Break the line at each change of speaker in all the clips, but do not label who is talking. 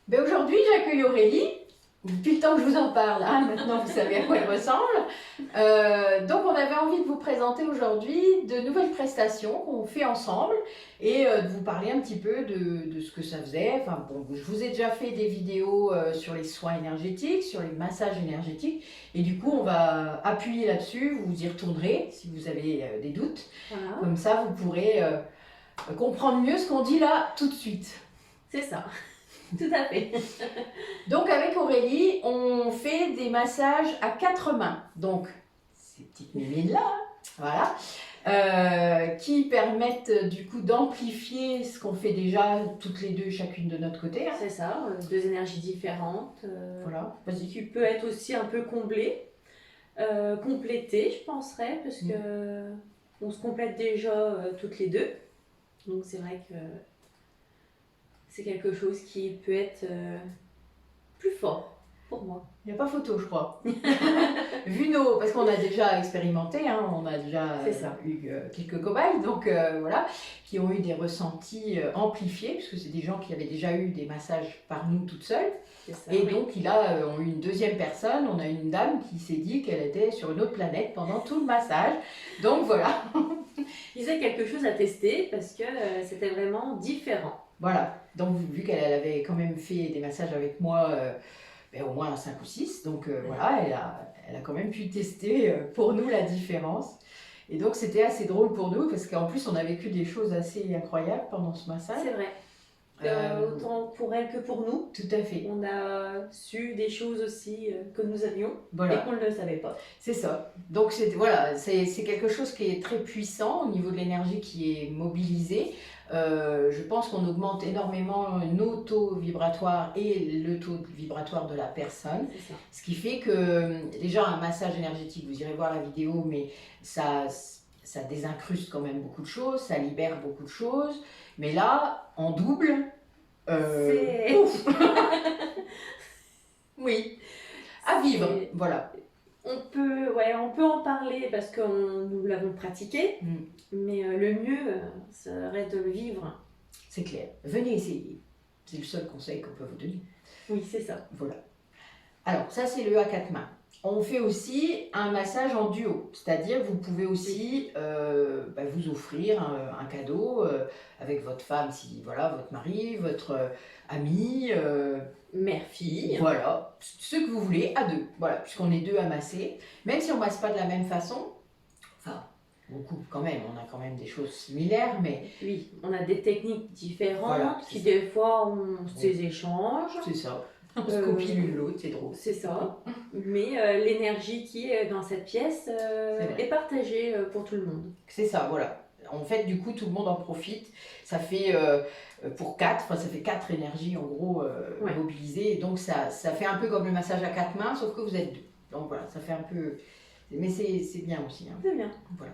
Ben aujourd'hui, j'accueille Aurélie. Depuis le temps que je vous en parle, hein, maintenant vous savez à quoi elle ressemble. Donc on avait envie de vous présenter aujourd'hui de nouvelles prestations qu'on fait ensemble et de vous parler un petit peu de ce que ça faisait. Enfin bon, je vous ai déjà fait des vidéos sur les soins énergétiques, sur les massages énergétiques et du coup on va appuyer là-dessus, vous y retournerez si vous avez des doutes.
Voilà.
Comme ça vous pourrez comprendre mieux ce qu'on dit là tout de suite.
C'est ça, tout à fait.
Donc avec Aurélie, on fait des massages à 4 mains. Donc ces petites mimines là, voilà, qui permettent du coup d'amplifier ce qu'on fait déjà toutes les deux, chacune de notre côté. Hein.
C'est ça, deux énergies différentes.
Voilà, vas-y.
Qui peut être aussi un peu comblée, complétée, je penserais, parce que on se complète déjà toutes les deux. Donc c'est vrai que c'est quelque chose qui peut être plus fort pour moi.
Il n'y a pas photo, je crois. Vu parce qu'on a déjà expérimenté, hein, on a déjà eu quelques cobayes, donc voilà, qui ont eu des ressentis amplifiés, puisque c'est des gens qui avaient déjà eu des massages par nous toutes seules. Ça, et donc là, on a eu une deuxième personne, on a une dame qui s'est dit qu'elle était sur une autre planète pendant tout le massage. Donc voilà.
Ils avaient quelque chose à tester parce que c'était vraiment différent.
Voilà, donc vu qu'elle avait quand même fait des massages avec moi, au moins 5 ou 6, donc voilà, elle a quand même pu tester pour nous la différence. Et donc c'était assez drôle pour nous parce qu'en plus on a vécu des choses assez incroyables pendant ce massage.
C'est vrai. Autant pour elle que pour nous.
Tout à fait.
On a su des choses aussi que nous avions
voilà.
et qu'on ne le savait pas.
C'est ça. Donc c'est quelque chose qui est très puissant au niveau de l'énergie qui est mobilisée. Je pense qu'on augmente énormément nos taux vibratoires et le taux vibratoire de la personne. Ce qui fait que déjà un massage énergétique, vous irez voir la vidéo, mais ça désincruste quand même beaucoup de choses, ça libère beaucoup de choses. Mais là, en double, ouf. Oui, à vivre, voilà.
On peut en parler parce que nous l'avons pratiqué, mais le mieux serait de le vivre.
C'est clair. Venez essayer. C'est le seul conseil qu'on peut vous donner.
Oui, c'est ça.
Voilà. Alors, ça, c'est le à 4 mains. On fait aussi un massage en duo, c'est-à-dire vous pouvez aussi vous offrir un cadeau avec votre femme, si voilà, votre mari, votre ami,
mère-fille.
Voilà, ce que vous voulez à deux, voilà, puisqu'on est deux à masser, même si on ne masse pas de la même façon, enfin beaucoup quand même, on a quand même des choses similaires, mais...
Oui, on a des techniques différentes qui des fois on ces échanges.
C'est ça. On se copie l'une l'autre, c'est drôle.
C'est ça. Mais l'énergie qui est dans cette pièce est partagée pour tout le monde.
C'est ça, voilà. En fait, du coup, tout le monde en profite. Ça fait pour 4, ça fait 4 énergies en gros mobilisées. Et donc, ça fait un peu comme le massage à 4 mains, sauf que vous êtes deux. Donc voilà, ça fait un peu... Mais c'est bien aussi. Hein.
C'est bien.
Voilà.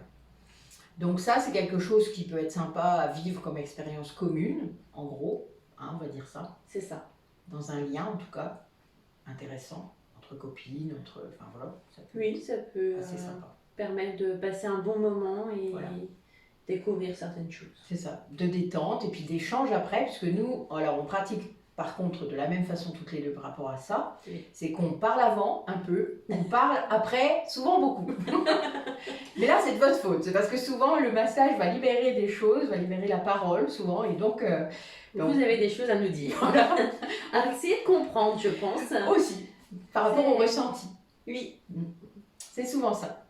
Donc ça, c'est quelque chose qui peut être sympa à vivre comme expérience commune, en gros. Hein, on va dire ça.
C'est ça.
Dans un lien en tout cas, intéressant, entre copines, enfin voilà.
Ça peut
assez sympa.
Permettre de passer un bon moment et découvrir certaines choses.
C'est ça, de détente et puis d'échange après, puisque nous, alors on pratique par contre de la même façon toutes les deux par rapport à ça, c'est qu'on parle avant un peu, on parle après souvent beaucoup. Mais là c'est de votre faute, c'est parce que souvent le massage va libérer des choses, va libérer la parole souvent et donc...
vous avez des choses à nous dire. Voilà. À essayer de comprendre, je pense.
Aussi, par rapport au ressenti.
Oui.
C'est souvent ça.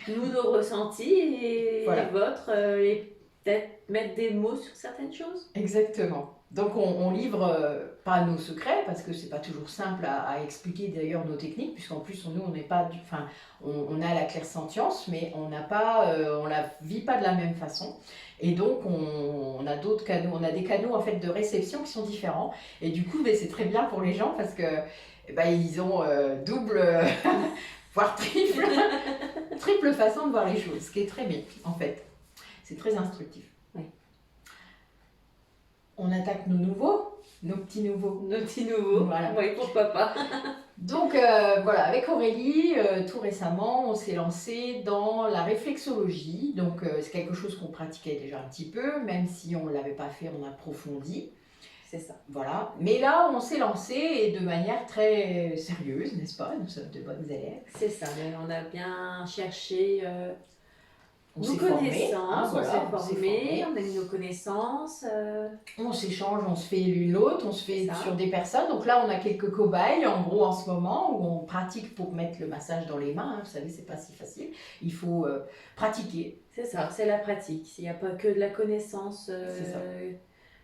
Nous, nos ressentis et les vôtres, et peut-être mettre des mots sur certaines choses.
Exactement. Donc on livre pas nos secrets, parce que c'est pas toujours simple à expliquer d'ailleurs nos techniques, puisqu'en plus nous on n'est pas on a la clairsentience, mais on n'a pas, on la vit pas de la même façon. Et donc on a d'autres canaux, on a des canaux en fait de réception qui sont différents. Et du coup c'est très bien pour les gens parce que ils ont double, voire triple façon de voir les choses, ce qui est très bien en fait. C'est très instructif.
Oui.
On attaque nos petits nouveaux.
Nos petits nouveaux,
voilà.
Oui, pourquoi pas.
Donc voilà, avec Aurélie, tout récemment, on s'est lancé dans la réflexologie. Donc c'est quelque chose qu'on pratiquait déjà un petit peu, même si on ne l'avait pas fait en approfondi.
C'est ça.
Voilà. Mais là, on s'est lancé et de manière très sérieuse, n'est-ce pas? Nous sommes de bonnes élèves.
C'est ça, mais on a bien cherché
On
nos
s'est formé,
connaissances,
voilà,
on s'est formé, on a mis nos connaissances.
on s'échange, on se fait l'une l'autre, on se fait
Ça.
sur des personnes. Donc là, on a quelques cobayes, en gros, en ce moment, où on pratique pour mettre le massage dans les mains. Hein. Vous savez, c'est pas si facile. Il faut pratiquer.
C'est ça, c'est la pratique. S'il n'y a pas que de la connaissance,
C'est ça.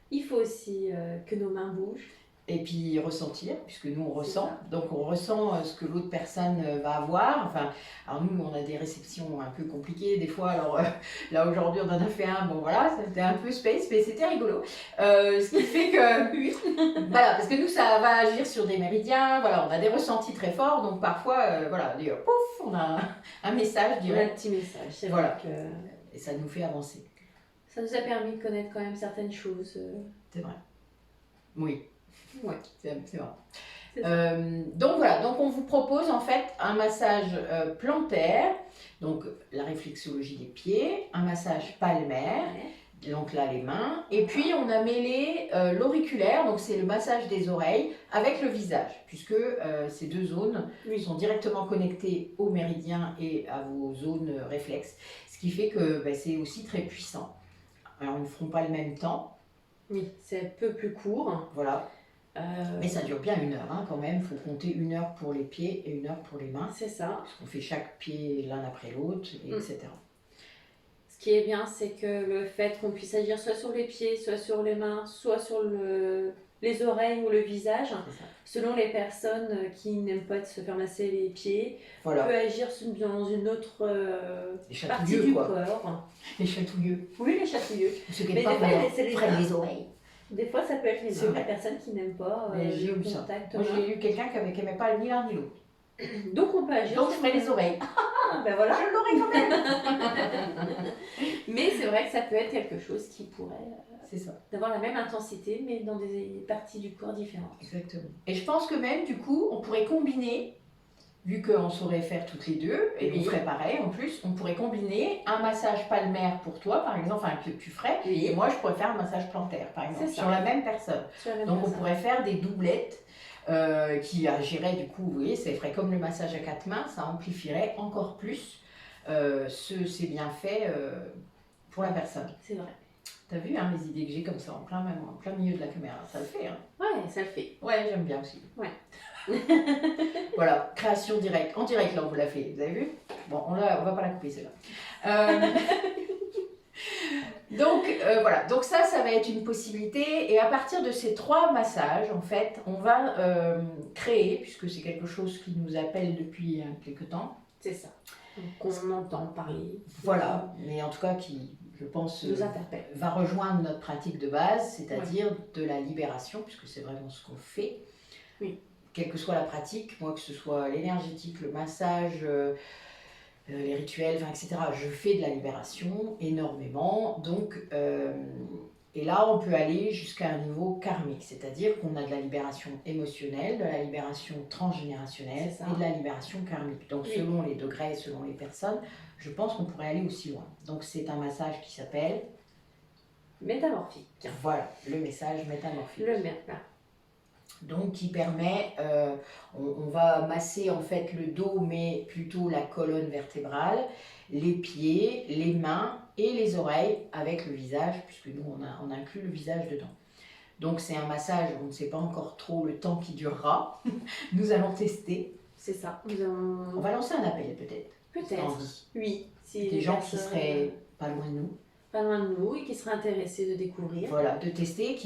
il faut aussi que nos mains bougent.
Et puis ressentir, puisque nous on
C'est
ressent.
ça.
Donc on ressent ce que l'autre personne va avoir. Enfin, alors nous on a des réceptions un peu compliquées des fois. Alors là aujourd'hui on en a fait un, bon voilà, c'était un peu space, mais c'était rigolo. Ce qui fait que, voilà, parce que nous ça va agir sur des méridiens, voilà, on a des ressentis très forts. Donc parfois, voilà, pouf, on a un message
On a un
direct
petit message. C'est
Voilà.
vrai que
et ça nous fait avancer.
ça nous a permis de connaître quand même certaines choses.
C'est vrai. Oui.
Ouais.
C'est vrai.
C'est ça.
Donc voilà, donc on vous propose en fait un massage plantaire, donc la réflexologie des pieds, un massage palmaire, donc là les mains, et puis on a mêlé l'auriculaire, donc c'est le massage des oreilles, avec le visage, puisque ces deux zones
Oui.
sont directement connectées aux méridiens et à vos zones réflexes, ce qui fait que c'est aussi très puissant. Alors ils ne feront pas le même temps,
Oui, c'est un peu plus court.
voilà. Mais ça dure bien 1 heure hein, quand même, il faut compter 1 heure pour les pieds et 1 heure pour les mains,
C'est ça.
parce qu'on fait chaque pied l'un après l'autre, etc.
Ce qui est bien, c'est que le fait qu'on puisse agir soit sur les pieds, soit sur les mains, soit sur les oreilles ou le visage,
C'est ça.
selon les personnes qui n'aiment pas se faire masser les pieds,
Voilà,
peut agir dans une autre
les
partie
chatouilleux
du
quoi,
corps.
les chatouilleux,
Oui, les chatouilleux.
ceux qui
Mais
n'aiment pas
des fois,
qu'on
c'est les
prenne
mains.
les oreilles.
Des fois, ça peut être les
C'est
mains,
vrai.
les personnes qui n'aiment pas
Mais j'ai
le
eu ça.
contact
Moi
main.
j'ai eu quelqu'un qui n'aimait pas ni l'un ni l'autre,
Donc on peut agir.
donc je ferai les oreilles.
Ah, ben voilà.
Je l'aurai quand même.
Mais c'est vrai que ça peut être quelque chose qui pourrait
C'est ça.
d'avoir la même intensité, mais dans des parties du corps différentes.
Exactement. Et je pense que même du coup, on pourrait combiner, vu qu'on saurait faire toutes les deux, et
Oui.
on ferait pareil en plus, on pourrait combiner un massage palmaire pour toi, par exemple, enfin, que tu ferais,
Oui.
et moi je pourrais faire un massage plantaire, par exemple,
C'est ça.
sur la même personne.
Sur la même
Donc on
personne.
pourrait faire des doublettes qui agiraient du coup, vous voyez, ça ferait comme le massage à 4 mains, ça amplifierait encore plus ces bienfaits pour la personne.
C'est vrai.
T'as vu hein, les idées que j'ai comme ça, en plein milieu de la caméra, ça le fait. Hein.
Ouais, ça le fait.
Ouais, j'aime bien aussi.
Ouais.
Voilà, création directe. En direct, là, on vous l'a fait. Vous avez vu? Bon, on va pas la couper, celle-là. Donc, voilà. Donc ça va être une possibilité. Et à partir de ces 3 massages, en fait, on va créer, puisque c'est quelque chose qui nous appelle depuis quelque temps.
C'est ça. Donc on entend parler.
Voilà. Mais en tout cas, qui, je pense,
Nous interpelle.
va rejoindre notre pratique de base, c'est-à-dire de la libération, puisque c'est vraiment ce qu'on fait.
Oui.
Quelle que soit la pratique, moi que ce soit l'énergétique, le massage, les rituels, etc., je fais de la libération énormément. Donc, et là, on peut aller jusqu'à un niveau karmique, c'est-à-dire qu'on a de la libération émotionnelle, de la libération transgénérationnelle
C'est ça.
et de la libération karmique. Donc,
Oui.
selon les degrés, selon les personnes, je pense qu'on pourrait aller aussi loin. Donc, c'est un massage qui s'appelle...
Métamorphique.
Voilà, le message métamorphique.
Le merveilleux.
Donc qui permet, on va masser en fait le dos, mais plutôt la colonne vertébrale, les pieds, les mains et les oreilles avec le visage, puisque nous on inclut le visage dedans. Donc c'est un massage, on ne sait pas encore trop le temps qui durera, nous allons tester.
C'est ça.
On va lancer un appel peut-être.
Peut-être. Oui. Si
Des
les
gens qui
personnes,
seraient pas loin de nous.
pas loin de nous et qui seraient intéressés de découvrir.
Voilà, de tester,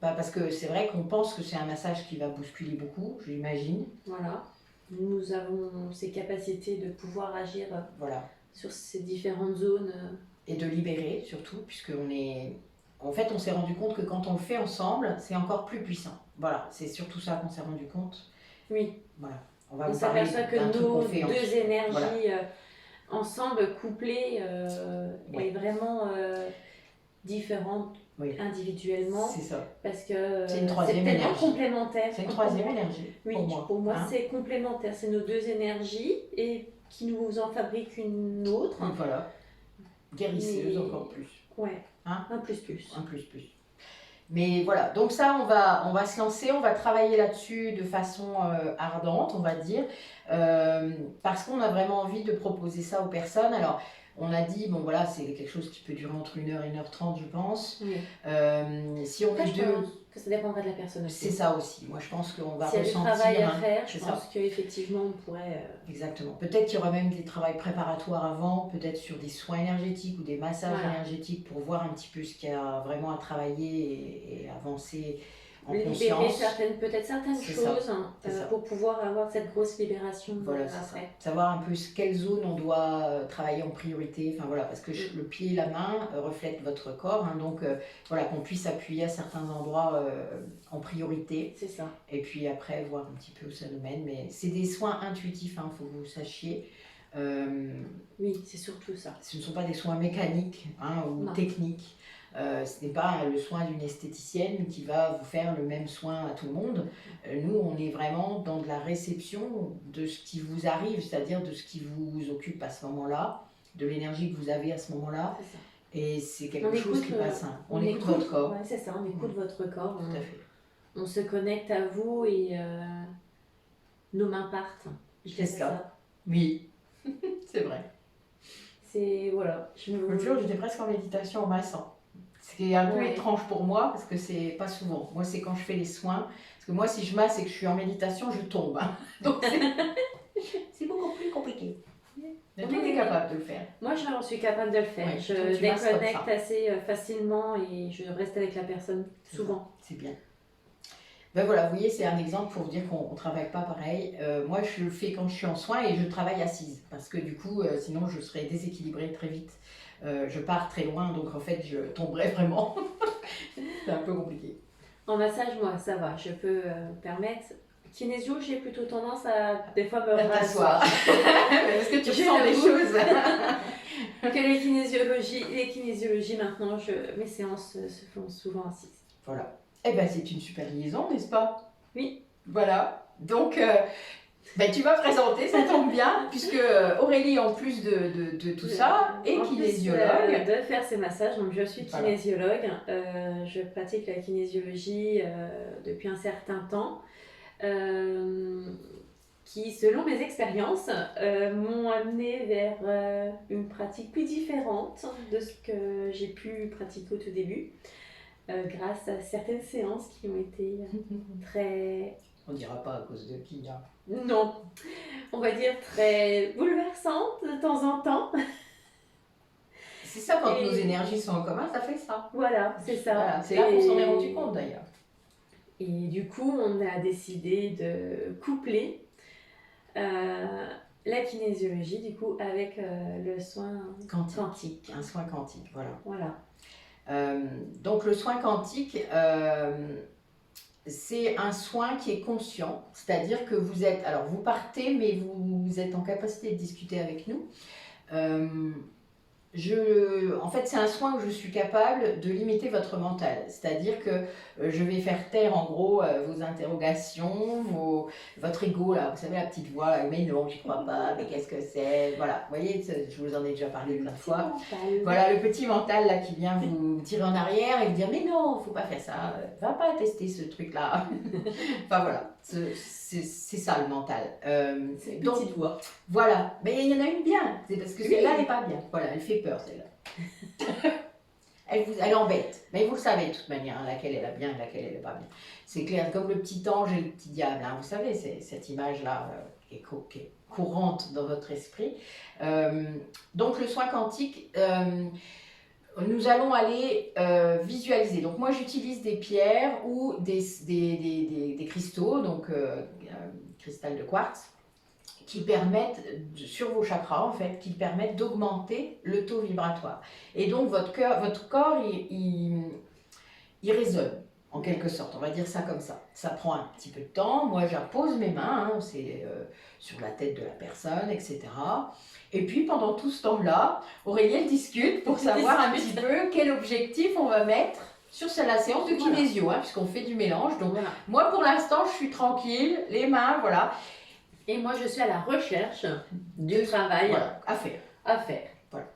parce que c'est vrai qu'on pense que c'est un massage qui va bousculer beaucoup, j'imagine.
Voilà. Nous avons ces capacités de pouvoir agir
Voilà.
sur ces différentes zones.
Et de libérer surtout, puisqu'on est... En fait, on s'est rendu compte que quand on le fait ensemble, c'est encore plus puissant. Voilà, c'est surtout ça qu'on s'est rendu compte.
Oui.
Voilà. On va
On
vous parler
s'aperçoit que
d'un truc
nos
qu'on fait
deux énergies
Voilà.
ensemble, couplées,
Ouais.
est vraiment différente
Oui.
individuellement.
C'est ça.
Parce que
C'est une troisième
tellement
énergie.
complémentaire.
C'est une troisième énergie.
Oui,
pour moi. Hein.
c'est complémentaire. C'est nos deux énergies et qui nous en fabriquent une autre.
Donc voilà. Guérisseuse
Mais-
encore plus.
Ouais,
Hein.
un plus plus.
Un plus plus. Mais voilà, donc ça, on va se lancer, on va travailler là-dessus de façon ardente, on va dire, parce qu'on a vraiment envie de proposer ça aux personnes. Alors, on a dit, bon voilà, c'est quelque chose qui peut durer entre 1 heure et 1h30, je pense.
Oui.
Si on
Après,
est
je
deux,
pense que ça dépendrait de la personne aussi.
c'est ça aussi. Moi, je pense qu'on va
S'il y a du
ressentir.
travail à
hein,
faire, je
c'est ça.
pense qu'effectivement, on pourrait...
Exactement. Peut-être qu'il y aura même des travaux préparatoires avant, peut-être sur des soins énergétiques ou des massages
Voilà.
énergétiques pour voir un petit peu ce qu'il y a vraiment à travailler et avancer en
libérer
conscience.
peut-être certaines
C'est ça.
choses
C'est ça.
pour pouvoir avoir cette grosse libération
Voilà, c'est ça.
après.
Savoir un peu quelle zone on doit travailler en priorité, enfin voilà, parce que le pied et la main reflètent votre corps, hein, donc voilà, qu'on puisse appuyer à certains endroits en priorité,
C'est ça.
et puis après voir un petit peu où ça nous mène, mais c'est des soins intuitifs, il faut que vous sachiez.
Oui, c'est surtout ça.
Ce ne sont pas des soins mécaniques hein, ou
Non.
techniques. Ce n'est pas le soin d'une esthéticienne qui va vous faire le même soin à tout le monde. Nous, on est vraiment dans de la réception de ce qui vous arrive, c'est-à-dire de ce qui vous occupe à ce moment-là, de l'énergie que vous avez à ce moment-là.
C'est ça.
Et c'est quelque chose qui passe. On écoute votre corps.
Ouais, c'est ça, on écoute votre corps.
Tout à fait.
On se connecte à vous et nos mains partent.
C'est ça. Oui, c'est vrai.
C'est, voilà.
Le jour, j'étais presque en méditation en massant. Ce qui est un peu étrange pour moi, parce que c'est pas souvent. Moi, c'est quand je fais les soins. Parce que moi, si je masse et que je suis en méditation, je tombe. Hein. Donc, c'est beaucoup plus compliqué. Mais tu es capable de le faire.
Moi, j'en suis capable de le faire.
Ouais,
je
déconnecte
assez facilement et je reste avec la personne souvent.
C'est bien. Ben voilà, vous voyez, c'est un exemple pour vous dire qu'on ne travaille pas pareil. Moi, je le fais quand je suis en soins et je travaille assise. Parce que du coup, sinon, je serais déséquilibrée très vite. Je pars très loin, donc en fait, je tomberais vraiment. C'est un peu compliqué.
En massage, moi, ça va. Je peux me permettre. Kinésio, j'ai plutôt tendance à des fois me rasseoir.
Parce que tu ressens des choses.
Que les kinésiologies maintenant, mes séances se font souvent assises.
Voilà. Eh ben c'est une super liaison, n'est-ce pas?
Oui.
Voilà. Donc, tu vas présenter, ça tombe bien, puisque Aurélie, en plus de tout ça, est kinésiologue.
De faire ces massages, donc je suis kinésiologue. Je pratique la kinésiologie depuis un certain temps. Qui, selon mes expériences, m'ont amené vers une pratique plus différente de ce que j'ai pu pratiquer au tout début, grâce à certaines séances qui ont été très...
On dira pas à cause de qui, hein.
Non, on va dire très bouleversantes de temps en temps.
C'est ça, quand nos énergies sont en commun, ça fait ça.
Voilà, c'est ça.
Voilà, c'est là qu'on s'en est rendu compte d'ailleurs.
Et du coup, on a décidé de coupler la kinésiologie du coup avec le soin quantique.
Un soin quantique, voilà.
Voilà.
Donc le soin quantique, c'est un soin qui est conscient, c'est-à-dire que vous partez, mais vous êtes en capacité de discuter avec nous. En fait, c'est un soin où je suis capable de limiter votre mental. C'est-à-dire que je vais faire taire en gros vos interrogations, votre ego, là, vous savez, la petite voix, là, mais non, j'y crois pas, mais qu'est-ce que c'est? Voilà, vous voyez, je vous en ai déjà parlé plein de fois. Voilà, le petit mental là qui vient vous tirer en arrière et vous dire, mais non, faut pas faire ça, va pas tester ce truc-là. Enfin voilà, c'est ça le mental.
C'est une petite voix.
Voilà, mais il y en a une bien, c'est parce que celle-là n'est pas bien. Voilà, elle fait peur celle-là. elle embête, mais vous le savez de toute manière, hein, laquelle elle est bien et laquelle elle n'est pas bien. C'est clair, comme le petit ange et le petit diable, hein, vous savez, c'est cette image-là qui est courante dans votre esprit. Donc le soin quantique, nous allons aller visualiser. Donc moi j'utilise des pierres ou des cristaux, donc cristal de quartz, qui permettent, sur vos chakras en fait, qui permettent d'augmenter le taux vibratoire. Et donc votre corps, il résonne, en quelque sorte, on va dire ça comme ça. Ça prend un petit peu de temps, moi j'appose mes mains, hein, c'est sur la tête de la personne, etc. Et puis pendant tout ce temps-là, Aurélie elle discute pour savoir un petit peu quel objectif on va mettre sur la séance de kinésio, hein, puisqu'on fait du mélange. Donc moi pour l'instant je suis tranquille, les mains, voilà.
Et moi, je suis à la recherche du travail
à faire.
À faire.
Voilà.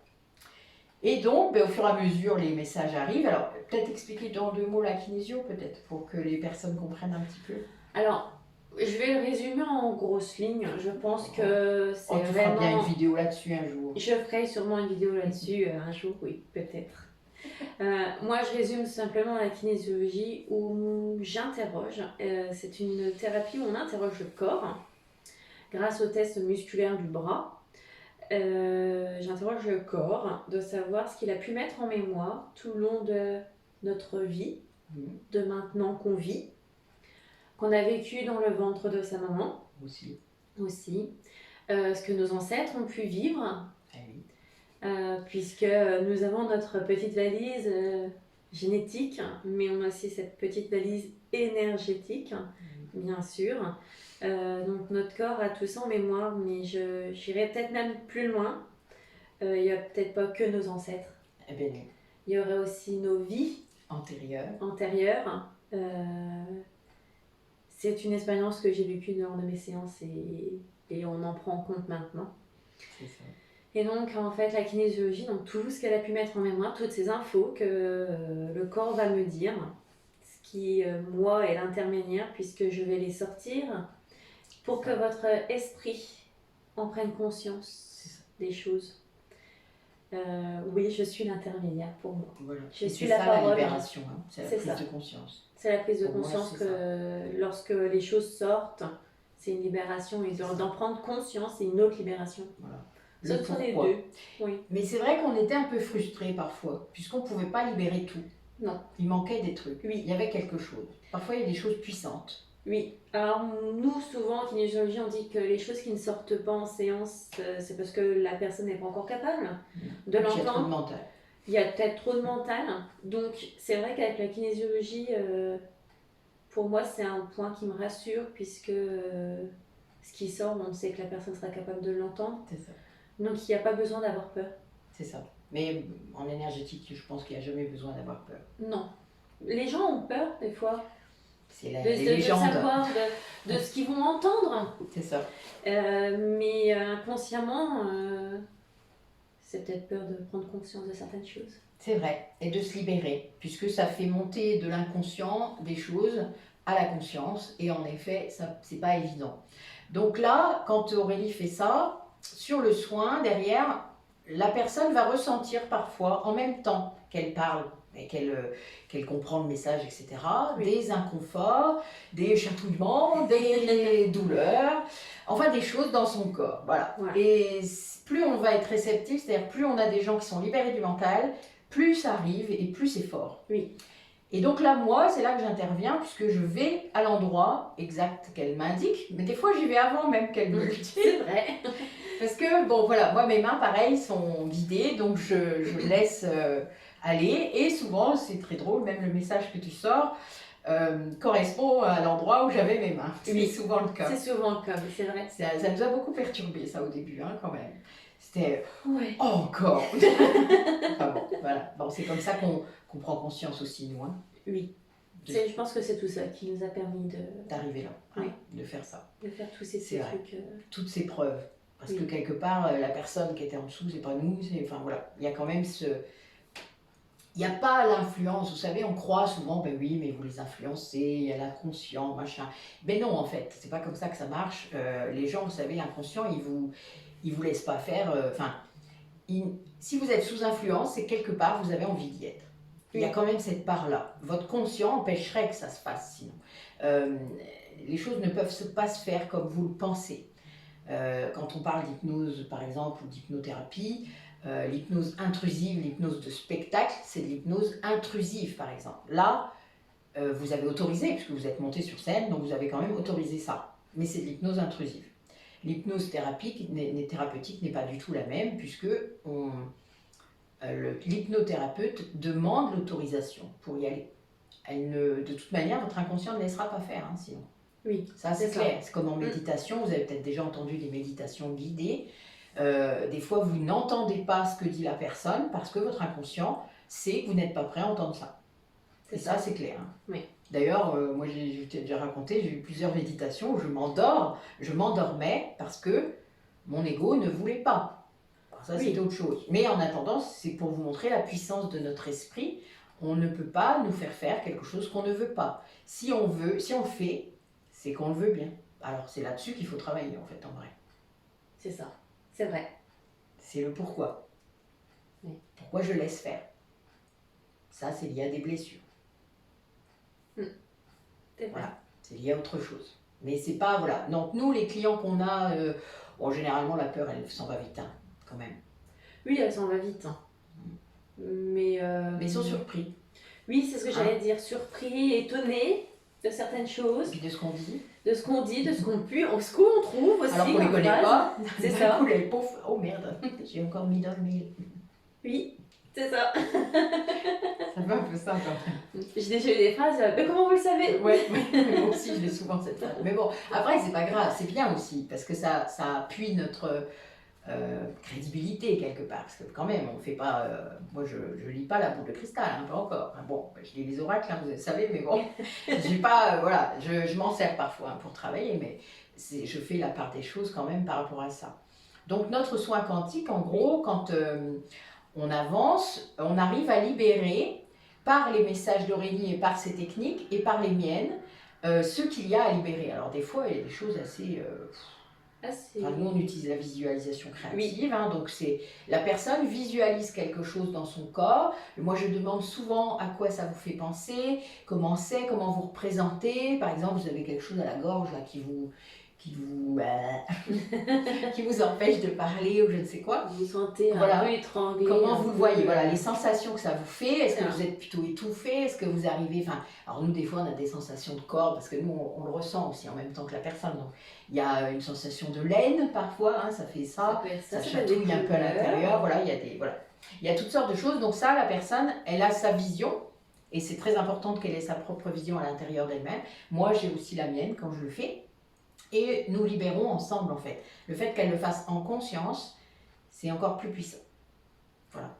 Et donc, ben, au fur et à mesure, les messages arrivent. Alors, peut-être expliquer dans 2 mots la kinésio, peut-être, pour que les personnes comprennent un petit peu.
Alors, je vais le résumer en grosses lignes. Je pense que
Oh,
c'est
tu feras bien
vraiment...
une vidéo là-dessus un jour.
Je ferai sûrement une vidéo là-dessus un jour, oui, peut-être. Moi, je résume simplement la kinésiologie où j'interroge. C'est une thérapie où on interroge le corps grâce au test musculaire du bras. J'interroge le corps de savoir ce qu'il a pu mettre en mémoire tout le long de notre vie, de maintenant qu'on vit, qu'on a vécu dans le ventre de sa maman
Aussi.
Ce que nos ancêtres ont pu vivre,
Ah oui.
puisque nous avons notre petite valise génétique, mais on a aussi cette petite valise énergétique, bien sûr. Donc notre corps a tout ça en mémoire, mais j'irai peut-être même plus loin. Il n'y a peut-être pas que nos ancêtres.
Eh bien non.
Il y aurait aussi nos vies antérieures. C'est une expérience que j'ai vécue lors de mes séances et on en prend en compte maintenant.
C'est ça.
Et donc, en fait, la kinésiologie, donc tout ce qu'elle a pu mettre en mémoire, toutes ces infos que le corps va me dire, ce qui, moi, est l'intermédiaire, puisque je vais les sortir, pour que votre esprit en prenne conscience des choses. Oui, je suis l'intermédiaire pour moi.
Voilà.
Je suis
c'est
la
ça
parole.
la libération, hein. C'est la
C'est
prise
ça.
de conscience.
C'est la prise de
Pour moi,
conscience
c'est
que lorsque les choses sortent, c'est une libération. Et d'en prendre conscience, c'est une autre libération.
Voilà.
Ce sont les deux. Oui.
Mais c'est vrai qu'on était un peu frustrés parfois, puisqu'on ne pouvait pas libérer tout.
Non.
Il manquait des trucs.
Oui.
Il y avait quelque chose. Parfois, il y a des choses puissantes.
Oui. Alors, nous, souvent, en kinésiologie, on dit que les choses qui ne sortent pas en séance, c'est parce que la personne n'est pas encore capable de l'entendre.
Il y a trop de mental.
Il y a peut-être trop de mental. Donc, c'est vrai qu'avec la kinésiologie, pour moi, c'est un point qui me rassure, puisque ce qui sort, on sait que la personne sera capable de l'entendre.
C'est ça.
Donc, il n'y a pas besoin d'avoir peur.
C'est ça. Mais en énergétique, je pense qu'il n'y a jamais besoin d'avoir peur.
Non. Les gens ont peur, des fois.
C'est les
de
légendes.
savoir de ce qu'ils vont entendre.
C'est ça.
Mais inconsciemment, c'est peut-être peur de prendre conscience de certaines choses.
C'est vrai. Et de se libérer, puisque ça fait monter de l'inconscient des choses à la conscience. Et en effet, ça, c'est pas évident. Donc là, quand Aurélie fait ça, sur le soin, derrière, la personne va ressentir parfois, en même temps qu'elle parle et qu'elle comprend le message, etc.,
Oui.
des inconforts, des chatouillements, des douleurs, enfin des choses dans son corps. Voilà.
Ouais.
Et plus on va être réceptif, c'est-à-dire plus on a des gens qui sont libérés du mental, plus ça arrive et plus c'est fort.
Oui.
Et donc là, moi, c'est là que j'interviens, puisque je vais à l'endroit exact qu'elle m'indique, mais des fois j'y vais avant même qu'elle me le dise.
C'est vrai.
Parce que, bon voilà, moi mes mains, pareil, sont guidées, donc je laisse aller. Et souvent, c'est très drôle, même le message que tu sors correspond à l'endroit où j'avais mes mains.
Oui.
C'est souvent le cas.
C'est souvent le cas, mais c'est vrai.
Ça nous a beaucoup perturbé, ça, au début, hein, quand même. C'était
Ouais.
encore. Enfin bon, voilà. Bon, c'est comme ça qu'on prend conscience aussi, nous, hein,
Oui. Je pense que c'est tout ça qui nous a permis
d'arriver là, hein,
Oui.
de faire ça.
de faire tous ces
C'est vrai.
trucs.
Toutes ces preuves. Parce
Oui.
que quelque part, la personne qui était en dessous, c'est pas nous. Enfin voilà, il y a quand même ce. Il n'y a pas l'influence, vous savez, on croit souvent, ben oui, mais vous les influencez, il y a l'inconscient, machin. Ben non, en fait, c'est pas comme ça que ça marche. Les gens, vous savez, l'inconscient, ils vous laissent pas faire. Si vous êtes sous influence, c'est quelque part, vous avez envie d'y être. Il y a quand même cette part-là. Votre conscient empêcherait que ça se fasse, sinon. Les choses ne peuvent pas se faire comme vous le pensez. Quand on parle d'hypnose, par exemple, ou d'hypnothérapie, l'hypnose intrusive, l'hypnose de spectacle, c'est de l'hypnose intrusive, par exemple. Là, vous avez autorisé, puisque vous êtes monté sur scène, donc vous avez quand même autorisé ça. Mais c'est de l'hypnose intrusive. L'hypnose thérapeutique n'est pas du tout la même, puisque l'hypnothérapeute demande l'autorisation pour y aller. De toute manière, votre inconscient ne laissera pas faire, hein, sinon.
Oui,
ça c'est clair. C'est comme en méditation, vous avez peut-être déjà entendu des méditations guidées. Des fois, vous n'entendez pas ce que dit la personne parce que votre inconscient sait que vous n'êtes pas prêt à entendre ça. Et ça, c'est clair. Hein.
Oui.
D'ailleurs, moi, je t'ai déjà raconté, j'ai eu plusieurs méditations où je m'endormais parce que mon ego ne voulait pas. Alors ça,
Oui.
c'est autre chose. Mais en attendant, c'est pour vous montrer la puissance de notre esprit. On ne peut pas nous faire quelque chose qu'on ne veut pas. Si on veut, si on le fait, c'est qu'on le veut bien. Alors c'est là-dessus qu'il faut travailler en fait, en vrai.
C'est ça, c'est vrai.
C'est le pourquoi.
Oui.
Pourquoi je laisse faire. Ça, c'est lié à des blessures.
C'est vrai.
Voilà, c'est lié à autre chose. Mais c'est pas, voilà. Donc nous, les clients qu'on a, bon, généralement, la peur, elle s'en va vite, hein, quand même.
Oui, elle s'en va vite. Hein. Mais
ils sont surpris.
Oui, c'est ce que j'allais dire. Surpris, étonné de certaines
Et
choses,
puis de ce qu'on dit.
de ce qu'on dit, de ce qu'on trouve aussi.
Alors qu'on les
en
connaît
phrase.
pas.
C'est
D'un
ça.
coup, les pauvres, oh merde, j'ai encore mis dans le mail.
Oui, c'est ça.
Ça fait un peu ça quand même.
J'ai déjà eu des phrases, mais comment vous le savez?
Ouais, moi aussi je l'ai souvent cette phrase. Mais bon, après c'est pas grave, c'est bien aussi, parce que ça appuie notre crédibilité quelque part. Parce que quand même, on fait pas. Moi je lis pas la boule de cristal, hein, pas encore. Enfin, bon, je lis les oracles, hein, vous le savez, mais bon, j'ai pas. Voilà, je m'en sers parfois hein, pour travailler, mais je fais la part des choses quand même par rapport à ça. Donc notre soin quantique, en gros, quand on avance, on arrive à libérer par les messages d'Aurélie et par ses techniques et par les miennes, ce qu'il y a à libérer. Alors des fois, il y a des choses assez... Enfin, nous, on utilise la visualisation créative, hein, donc c'est la personne visualise quelque chose dans son corps. Moi, je demande souvent à quoi ça vous fait penser, comment c'est, comment vous représentez. Par exemple, vous avez quelque chose à la gorge là, qui vous empêche de parler ou je ne sais quoi.
Vous vous sentez
Voilà.
un peu étranglé.
Comment vous le voyez, voilà, les sensations que ça vous fait, est-ce que
Ah.
vous êtes plutôt étouffé, est-ce que vous arrivez, enfin, alors nous des fois on a des sensations de corps, parce que nous on le ressent aussi en même temps que la personne, donc il y a une sensation de laine parfois, hein, ça fait ça,
peut être
ça
peut être
chatouille
des
un peu à
couleurs.
l'intérieur, voilà, il y a toutes sortes de choses, donc ça la personne, elle a sa vision, et c'est très important qu'elle ait sa propre vision à l'intérieur d'elle-même. Moi j'ai aussi la mienne quand je le fais, et nous libérons ensemble en fait. Le fait qu'elle le fasse en conscience, c'est encore plus puissant. Voilà.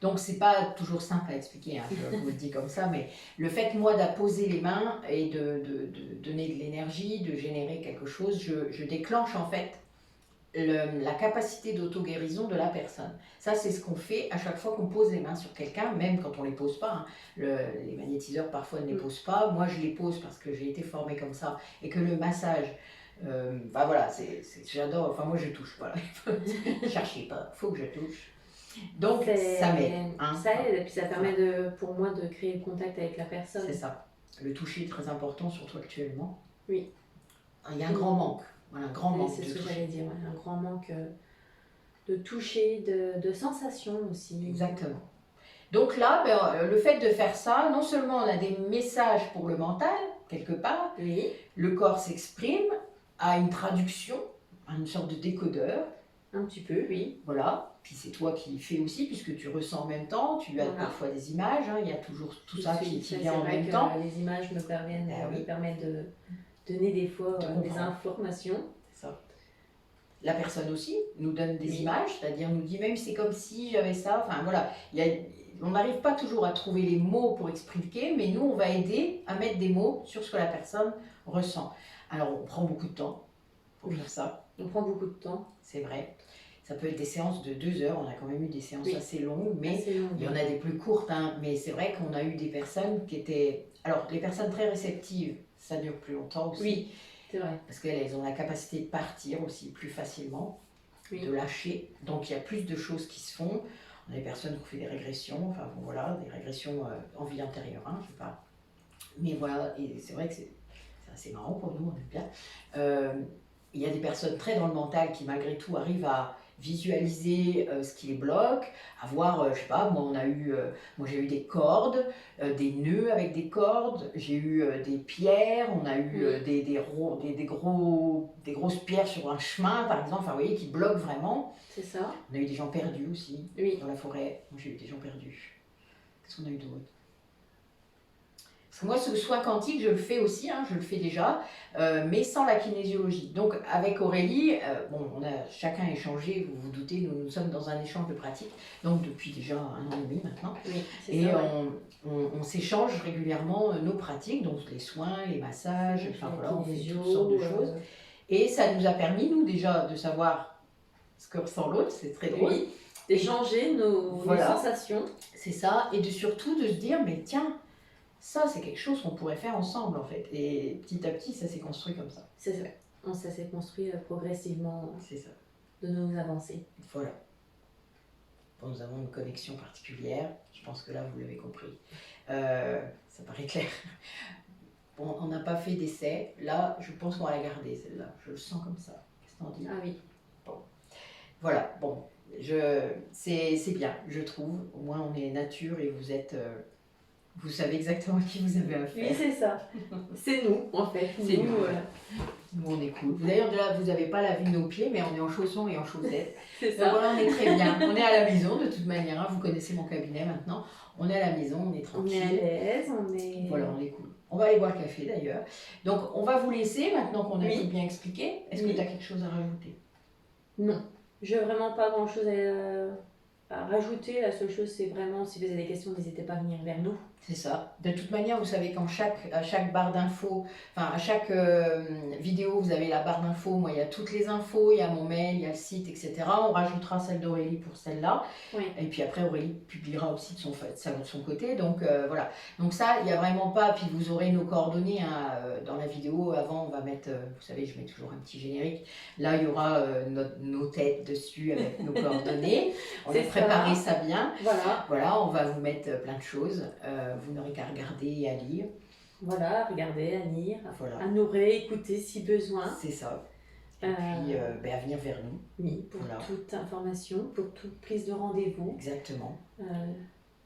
Donc c'est pas toujours simple à expliquer, hein, je vous le dis comme ça, mais le fait moi d'apposer les mains et de donner de l'énergie, de générer quelque chose, je déclenche en fait la capacité d'auto-guérison de la personne. Ça c'est ce qu'on fait à chaque fois qu'on pose les mains sur quelqu'un, même quand on les pose pas. Hein. Les magnétiseurs parfois ne les posent pas, moi je les pose parce que j'ai été formée comme ça et que le massage... bah voilà, j'adore, enfin moi je touche, voilà, cherchez pas, faut que je touche. Donc ça m'aide. Hein.
Ça aide, et puis ça permet pour moi de créer le contact avec la personne.
C'est ça. Le toucher est très important, surtout actuellement.
Oui.
Il y a un grand manque. Voilà, un grand manque.
C'est ce que
toucher.
j'allais dire, ouais, un grand manque de toucher, de sensations aussi.
Exactement. Donc là, le fait de faire ça, non seulement on a des messages pour le mental, quelque part,
Oui.
le corps s'exprime, a une traduction, une sorte de décodeur.
Un petit peu, oui.
Voilà, puis c'est toi qui fais aussi, puisque tu ressens en même temps, tu as parfois des images, hein, il y a toujours tout ça qui vient en même temps.
Les images me permettent de donner des fois des informations.
C'est ça. La personne aussi nous donne des images, c'est-à-dire nous dit même c'est comme si j'avais ça, enfin voilà, on n'arrive pas toujours à trouver les mots pour expliquer, mais nous on va aider à mettre des mots sur ce que la personne ressent. Alors on prend beaucoup de temps pour faire ça.
On prend beaucoup de temps.
C'est vrai. Ça peut être des séances de 2 heures, on a quand même eu des séances assez longues, mais il y en a des plus courtes. Hein, mais c'est vrai qu'on a eu des personnes qui étaient... Alors, les personnes très réceptives, ça dure plus longtemps aussi.
Oui, c'est vrai.
Parce qu'elles ont la capacité de partir aussi plus facilement, de lâcher. Donc, il y a plus de choses qui se font. On a des personnes qui ont fait des régressions, enfin bon, voilà, des régressions en vie antérieure, hein, je sais pas. Mais voilà, et c'est vrai que c'est assez marrant pour nous, on aime bien. Il y a des personnes très dans le mental qui malgré tout arrivent à visualiser ce qui les bloque, à voir, je sais pas, moi j'ai eu des cordes, des nœuds avec des cordes, j'ai eu des pierres, on a eu des grosses pierres sur un chemin par exemple, enfin vous voyez, qui bloquent vraiment.
C'est ça.
On a eu des gens perdus aussi, dans la forêt, moi j'ai eu des gens perdus. Qu'est-ce qu'on a eu d'autre ? Parce que moi, ce soin quantique, je le fais aussi, hein, je le fais déjà, mais sans la kinésiologie. Donc, avec Aurélie, on a chacun échangé, vous vous doutez, nous sommes dans un échange de pratiques, donc depuis déjà 1 an et demi maintenant.
Oui,
et ça, on s'échange régulièrement nos pratiques, donc les soins, les massages, enfin voilà, on fait toutes sortes de choses. Et ça nous a permis, nous, déjà, de savoir ce que ressent l'autre, c'est très drôle.
Oui, d'échanger nos
Voilà.
sensations.
C'est ça, et surtout de se dire, mais tiens, ça c'est quelque chose qu'on pourrait faire ensemble en fait. Et petit à petit, ça s'est construit comme ça.
C'est ça. Ça s'est construit progressivement
C'est ça.
de nos avancées.
Voilà. Bon, nous avons une connexion particulière, je pense que là vous l'avez compris. Ça paraît clair. Bon, on n'a pas fait d'essai, là je pense qu'on va la garder celle-là, je le sens comme ça. Qu'est-ce que t'en dis?
Ah oui.
Voilà, bon, c'est bien, je trouve. Au moins on est nature et vous êtes, vous savez exactement à qui vous avez affaire.
Oui, c'est ça. C'est nous, en fait.
C'est nous. Nous, on est cool. D'ailleurs, là, vous n'avez pas la vue de nos pieds, mais on est en chaussons et en chaussettes.
C'est
Donc
ça.
voilà, on est très bien. On est à la maison, de toute manière. Hein. Vous connaissez mon cabinet maintenant. On est à la maison, on est
On est à
tranquille.
l'aise, on est...
Voilà, on est cool. On va aller boire le café d'ailleurs. Donc, on va vous laisser maintenant qu'on a
Oui.
tout bien expliqué. Est-ce que
Oui.
tu as quelque chose à rajouter?
Non. Je n'ai vraiment pas grand-chose à rajouter. La seule chose, c'est vraiment, si vous avez des questions, n'hésitez pas à venir vers nous.
C'est ça. De toute manière, vous savez à chaque barre d'infos, enfin à chaque vidéo, vous avez la barre d'infos. Moi, il y a toutes les infos, il y a mon mail, il y a le site, etc. On rajoutera celle d'Aurélie pour celle-là.
Oui.
Et puis après, Aurélie publiera aussi de son côté. Donc voilà. Donc ça, il n'y a vraiment pas. Puis vous aurez nos coordonnées hein, dans la vidéo. Avant, on va mettre, vous savez, je mets toujours un petit générique. Là, il y aura nos têtes dessus avec nos coordonnées. On a préparé ça bien.
Voilà.
Voilà, on va vous mettre plein de choses. Vous n'aurez qu'à regarder et à lire.
Voilà, regardez, à lire,
Voilà.
à nous réécouter si besoin.
C'est ça. Et puis à venir vers nous.
Oui, pour
Voilà.
toute information, pour toute prise de rendez-vous.
Exactement.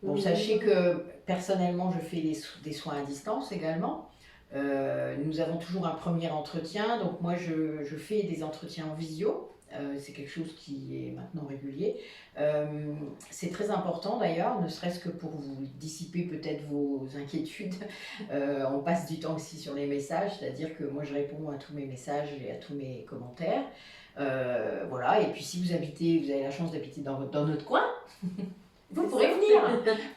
Bon,
sachez que personnellement, je fais des soins à distance également. Nous avons toujours un premier entretien. Donc moi, je fais des entretiens en visio. C'est quelque chose qui est maintenant régulier. C'est très important d'ailleurs, ne serait-ce que pour vous dissiper peut-être vos inquiétudes. On passe du temps aussi sur les messages, c'est-à-dire que moi je réponds à tous mes messages et à tous mes commentaires. Voilà, et puis si vous avez la chance d'habiter dans notre coin, vous pourrez venir.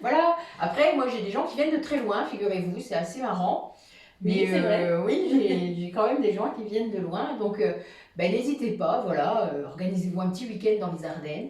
Voilà. Après, moi j'ai des gens qui viennent de très loin, figurez-vous, c'est assez marrant. Mais
oui, c'est vrai.
Oui, j'ai quand même des gens qui viennent de loin, donc n'hésitez pas, voilà, organisez-vous un petit week-end dans les Ardennes.